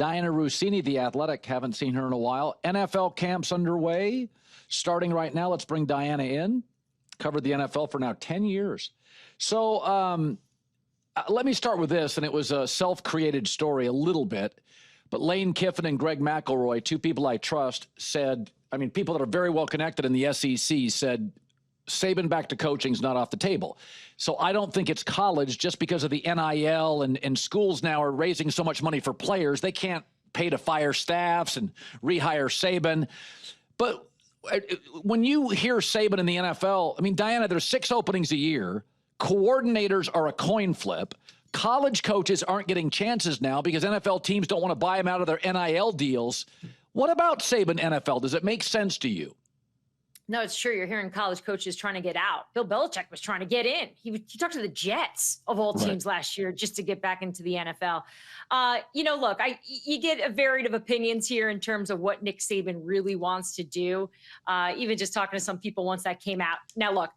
Dianna Russini, The Athletic. Haven't seen her in a while. NFL camp's underway. Starting right now, let's bring Dianna in. Covered the NFL for now 10 years. So let me start with this, and it was a self-created story a little bit. But Lane Kiffin and Greg McElroy, two people I trust, said, people that are very well connected in the SEC said, Saban back to coaching is not off the table. So I don't think it's college just because of the NIL and schools now are raising so much money for players. They can't pay to fire staffs and rehire Saban. But when you hear Saban in the NFL, Dianna, there's 6 openings a year. Coordinators are a coin flip. College coaches aren't getting chances now because NFL teams don't want to buy them out of their NIL deals. What about Saban NFL? Does it make sense to you? No, it's true. You're hearing college coaches trying to get out. Bill Belichick was trying to get in. He talked to the Jets of all teams last year just to get back into the NFL. Look, you get a varied of opinions here in terms of what Nick Saban really wants to do. Even just talking to some people once that came out. Now, look,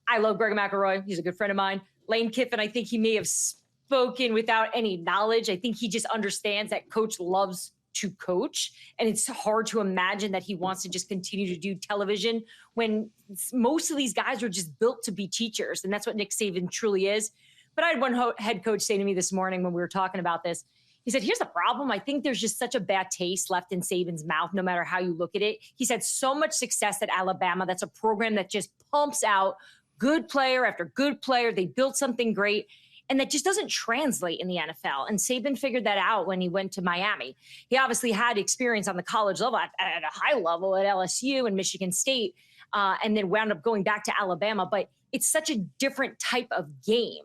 I love Greg McElroy. He's a good friend of mine. Lane Kiffin, I think he may have spoken without any knowledge. I think he just understands that coach loves to coach, and it's hard to imagine that he wants to just continue to do television when most of these guys are just built to be teachers, and that's what Nick Saban truly is. But I had one head coach say to me this morning when we were talking about this, he said, here's the problem. I think there's just such a bad taste left in Saban's mouth, no matter how you look at it. He's had so much success at Alabama. That's a program that just pumps out good player after good player. They built something great. And that just doesn't translate in the NFL. And Saban figured that out when he went to Miami. He obviously had experience on the college level at a high level at LSU and Michigan State, and then wound up going back to Alabama. But it's such a different type of game.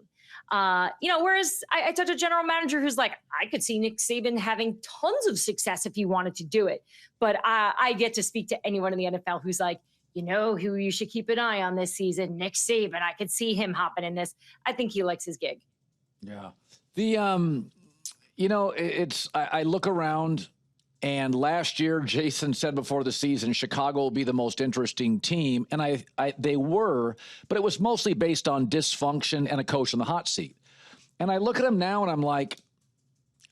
Whereas I talked to a general manager who's like, I could see Nick Saban having tons of success if he wanted to do it. But I get to speak to anyone in the NFL who's like, who you should keep an eye on this season, Nick Saban. I could see him hopping in this. I think he likes his gig. Yeah. I look around, and last year, Jason said before the season, Chicago will be the most interesting team. And they were, but it was mostly based on dysfunction and a coach in the hot seat. And I look at them now and I'm like,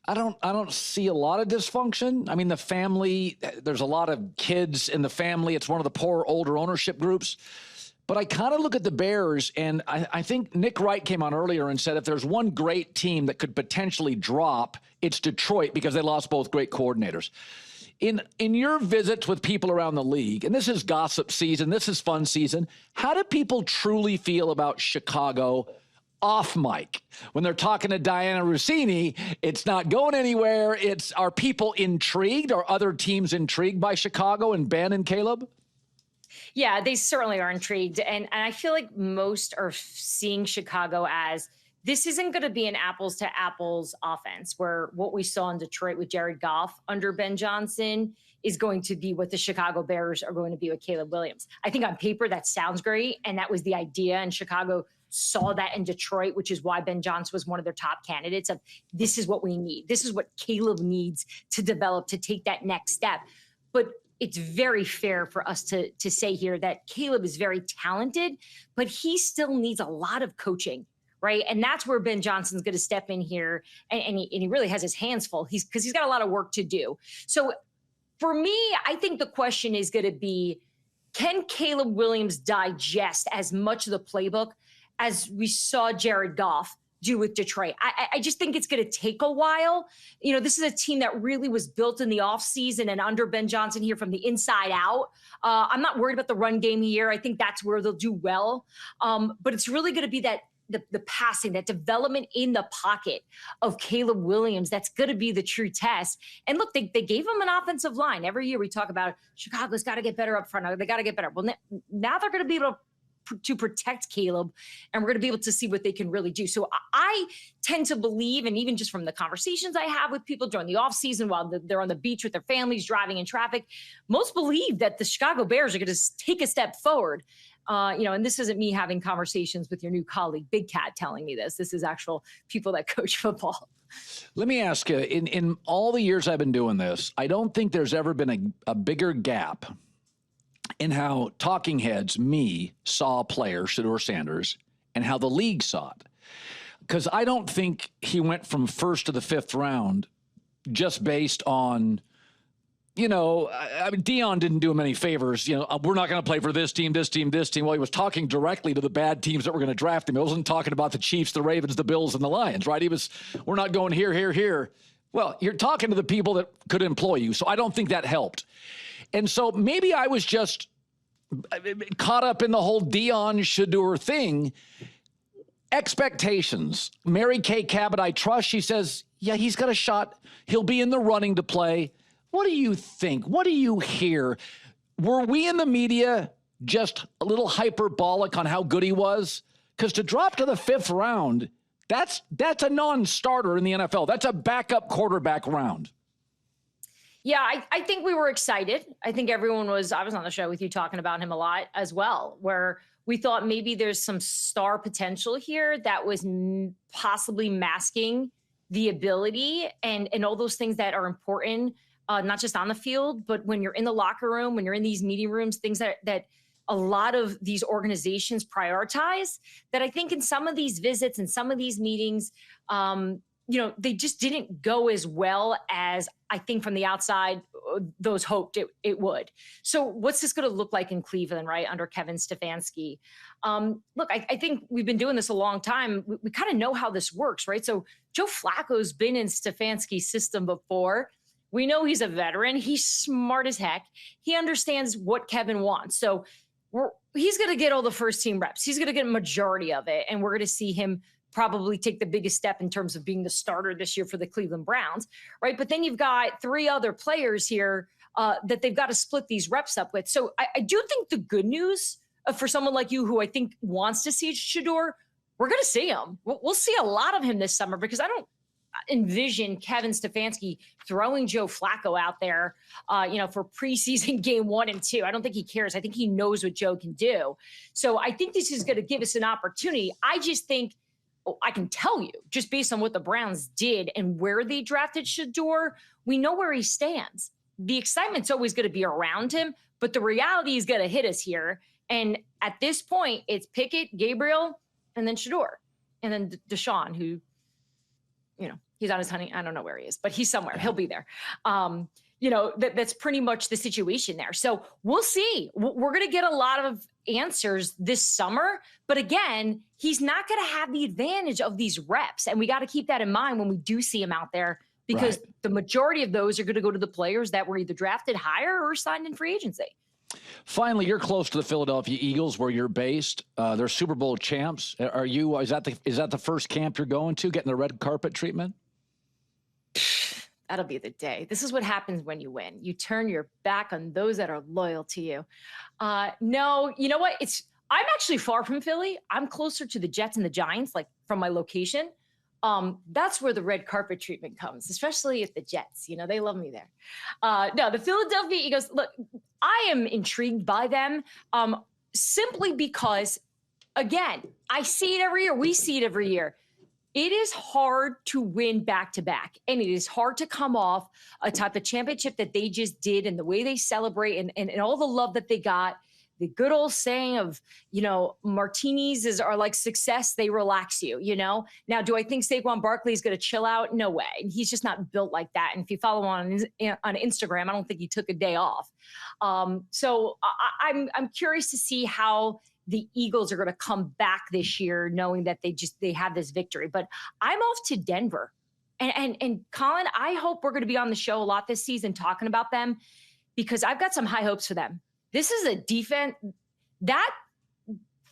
I don't see a lot of dysfunction. The family, there's a lot of kids in the family. It's one of the poor older ownership groups. But I kind of look at the Bears, and I think Nick Wright came on earlier and said if there's one great team that could potentially drop, it's Detroit because they lost both great coordinators. In your visits with people around the league, and this is gossip season, this is fun season, how do people truly feel about Chicago off mic? When they're talking to Dianna Russini, it's not going anywhere. Are people intrigued? Are other teams intrigued by Chicago and Ben and Caleb? Yeah, they certainly are intrigued. And I feel like most are seeing Chicago as this isn't going to be an apples to apples offense where what we saw in Detroit with Jared Goff under Ben Johnson is going to be what the Chicago Bears are going to be with Caleb Williams. I think on paper that sounds great. And that was the idea. And Chicago saw that in Detroit, which is why Ben Johnson was one of their top candidates of this is what we need. This is what Caleb needs to develop to take that next step. But it's very fair for us to say here that Caleb is very talented, but he still needs a lot of coaching, right? And that's where Ben Johnson's going to step in here, and he really has his hands full. Because he's got a lot of work to do. So for me, I think the question is going to be, can Caleb Williams digest as much of the playbook as we saw Jared Goff do with Detroit? I just think it's going to take a while. This is a team that really was built in the offseason and under Ben Johnson here from the inside out. I'm not worried about the run game here. I think that's where they'll do well. But it's really going to be that the passing, that development in the pocket of Caleb Williams. That's going to be the true test. And look, they gave him an offensive line. Every year we talk about Chicago's got to get better up front. They got to get better. Well, now they're going to be able to protect Caleb, and we're going to be able to see what they can really do. So I tend to believe, and even just from the conversations I have with people during the offseason while they're on the beach with their families driving in traffic, most believe that the Chicago Bears are going to take a step forward. And this isn't me having conversations with your new colleague, Big Cat, telling me this. This is actual people that coach football. Let me ask you, in all the years I've been doing this, I don't think there's ever been a bigger gap in how talking heads, me, saw a player, Shadour Sanders, and how the league saw it. Because I don't think he went from first to the fifth round just based on, I mean, Deion didn't do him any favors. We're not going to play for this team, this team, this team. Well, he was talking directly to the bad teams that were going to draft him. He wasn't talking about the Chiefs, the Ravens, the Bills, and the Lions, right? We're not going here, here, here. Well, you're talking to the people that could employ you. So I don't think that helped. And so maybe I was just caught up in the whole Deion Shedeur thing. Expectations. Mary Kay Cabot, I trust. She says, yeah, he's got a shot. He'll be in the running to play. What do you think? What do you hear? Were we in the media just a little hyperbolic on how good he was? Because to drop to the 5th round, that's a non-starter in the NFL. That's a backup quarterback round. Yeah, I think we were excited. I think everyone was. I was on the show with you talking about him a lot as well, where we thought maybe there's some star potential here that was possibly masking the ability and all those things that are important, not just on the field, but when you're in the locker room, when you're in these meeting rooms, things that a lot of these organizations prioritize, that I think in some of these visits and some of these meetings, they just didn't go as well as I think from the outside those hoped it would. So what's this going to look like in Cleveland, right, under Kevin Stefanski? Look, I think we've been doing this a long time. We kind of know how this works, right? So Joe Flacco's been in Stefanski's system before. We know he's a veteran. He's smart as heck. He understands what Kevin wants. So he's going to get all the first team reps. He's going to get a majority of it. And we're going to see him probably take the biggest step in terms of being the starter this year for the Cleveland Browns, right? But then you've got 3 other players here that they've got to split these reps up with. So I do think the good news for someone like you who I think wants to see Shedeur, we're going to see him. We'll see a lot of him this summer because I don't envision Kevin Stefanski throwing Joe Flacco out there, for preseason game 1 and 2. I don't think he cares. I think he knows what Joe can do. So I think this is going to give us an opportunity. I just think, I can tell you, just based on what the Browns did and where they drafted Shedeur, we know where he stands. The excitement's always going to be around him, but the reality is going to hit us here. And at this point, it's Pickett, Gabriel, and then Shedeur, and then Deshaun, who, he's on his honey. I don't know where he is, but he's somewhere. He'll be there. That's pretty much the situation there. So we'll see. We're going to get a lot of answers this summer. But again, he's not going to have the advantage of these reps. And we got to keep that in mind when we do see him out there, because the majority of those are going to go to the players that were either drafted higher or signed in free agency. Finally, you're close to the Philadelphia Eagles where you're based. They're Super Bowl champs. Is that the first camp you're going to, getting the red carpet treatment? That'll be the day. This is what happens when you win. You turn your back on those that are loyal to you. No, you know what? I'm actually far from Philly. I'm closer to the Jets and the Giants, like from my location. That's where the red carpet treatment comes, especially at the Jets. They love me there. No, the Philadelphia Eagles, look, I am intrigued by them simply because, again, I see it every year. We see it every year. It is hard to win back-to-back, and it is hard to come off a type of championship that they just did and the way they celebrate and all the love that they got. The good old saying of, martinis are like success. They relax you, Now, do I think Saquon Barkley is going to chill out? No way. He's just not built like that. And if you follow on Instagram, I don't think he took a day off. So I'm curious to see how the Eagles are going to come back this year, knowing that they have this victory. But I'm off to Denver. And Colin, I hope we're going to be on the show a lot this season talking about them, because I've got some high hopes for them. This is a defense, that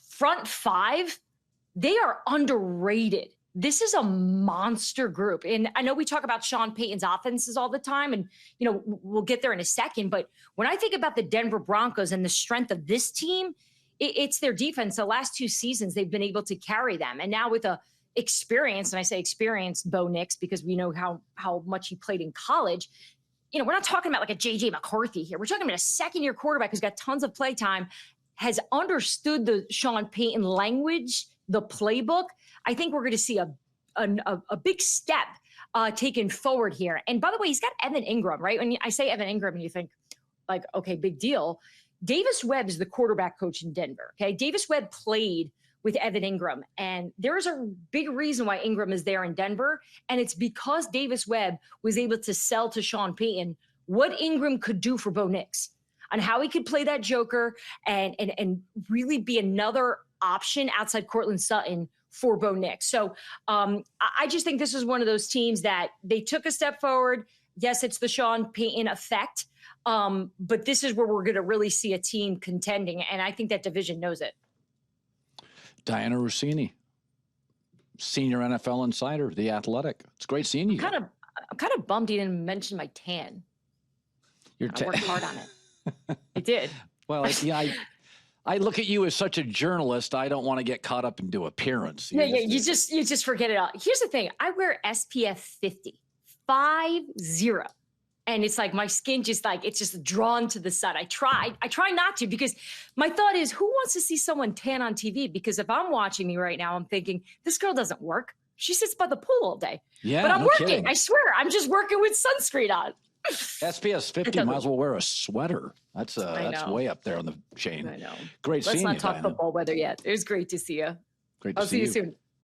front 5, they are underrated. This is a monster group. And I know we talk about Sean Payton's offenses all the time, and, we'll get there in a second. But when I think about the Denver Broncos and the strength of this team, it's their defense. The last 2 seasons, they've been able to carry them. And now with a experience, and I say experienced Bo Nix because we know how much he played in college, we're not talking about like a J.J. McCarthy here. We're talking about a second-year quarterback who's got tons of play time, has understood the Sean Payton language, the playbook. I think we're going to see a big step taken forward here. And by the way, he's got Evan Ingram, right? When I say Evan Ingram, you think like, okay, big deal. Davis Webb is the quarterback coach in Denver. Okay. Davis Webb played with Evan Ingram. And there's a big reason why Ingram is there in Denver. And it's because Davis Webb was able to sell to Sean Payton what Ingram could do for Bo Nix, on how he could play that joker and really be another option outside Cortland Sutton for Bo Nix. So I just think this is one of those teams that they took a step forward. Yes, it's the Sean Payton effect, but this is where we're going to really see a team contending, and I think that division knows it. Dianna Russini, senior NFL insider, The Athletic. It's great seeing you. I'm kind of bummed he didn't mention my tan. I worked hard on it. I did. Well, yeah, I look at you as such a journalist. I don't want to get caught up into appearance. Yeah, you just forget it all. Here's the thing: I wear SPF 50, 50, and it's like my skin it's just drawn to the sun. I try not to, because my thought is, who wants to see someone tan on TV? Because if I'm watching me right now, I'm thinking, this girl doesn't work. She sits by the pool all day. Yeah, but I'm working. Kidding. I swear, I'm just working with sunscreen on. SPS 50, might as well wear a sweater. That's way up there on the chain. I know. Great seeing you, Let's not talk Dianna. football weather yet. It was great to see you. Great to I'll see you soon.